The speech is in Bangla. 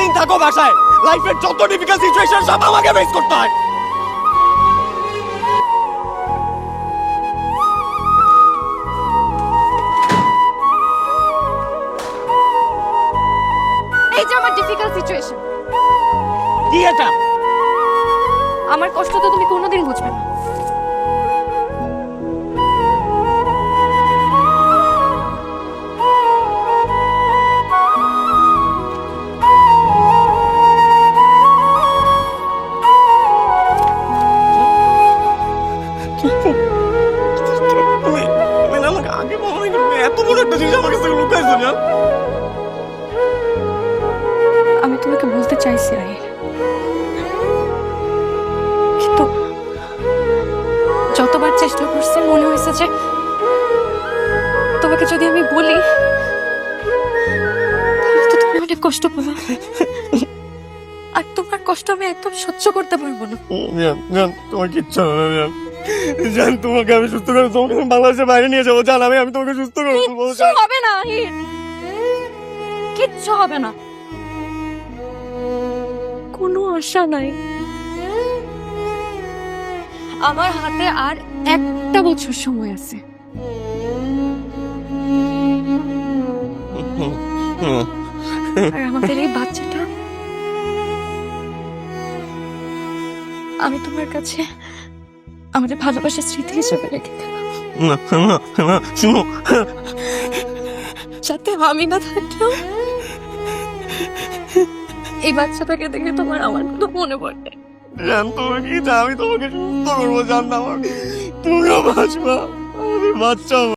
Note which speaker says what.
Speaker 1: সারাদিন থাকো বাসায়, লাইফের যত ডিফিকাল্ট সিচুয়েশন সব আমাকে ফেস করতে হয়।
Speaker 2: এই যে আমার ডিফিকাল্ট সিচুয়েশন,
Speaker 1: কি এটা?
Speaker 2: আমার কষ্ট তো তুমি কোনোদিন বুঝবে না।
Speaker 1: তুমি তুমি না আমাকে আগে বলো, এত বড় একটা জিনিস আমার কাছে লুকাইছো না।
Speaker 2: আমি তোমাকে বলতে চাইছি রাহিল, কিন্তু যতবার চেষ্টা করছি মনে হয়েছে যে তোমাকে যদি আমি বলি তাহলে তো তুমি অনেক কষ্ট পাবে, আর তোমার কষ্ট আমি একদম সহ্য করতে পারবো না।
Speaker 1: জান তোমার কিচ্ছু হবে না, জান তোমাকে আমি সুস্থ করে তোমাকে বাংলাদেশের বাইরে নিয়ে যাবো। জান আমি তোমাকে সুস্থ করে দেবো।
Speaker 2: কিচ্ছু হবে না রাহিল, কিচ্ছু হবে না, কোনো আশা নাই। আমার হাতে আর 1টা বছর সময় আছে। আর আমাদের এই বাচ্চাটা আমি তোমার কাছে আমাদের ভালোবাসার স্মৃতি হিসেবে রেখে গেলাম।
Speaker 1: শুনো,
Speaker 2: যাতে আমি না থাকলেও এই বাচ্চাটাকে দেখে তোমার আমার কথা মনে পড়ে।
Speaker 1: জান তোমার কি আমি তোমাকে সুস্থ করবো, জান না আমার তুমিও বাঁচবা, আমাদের বাচ্চা।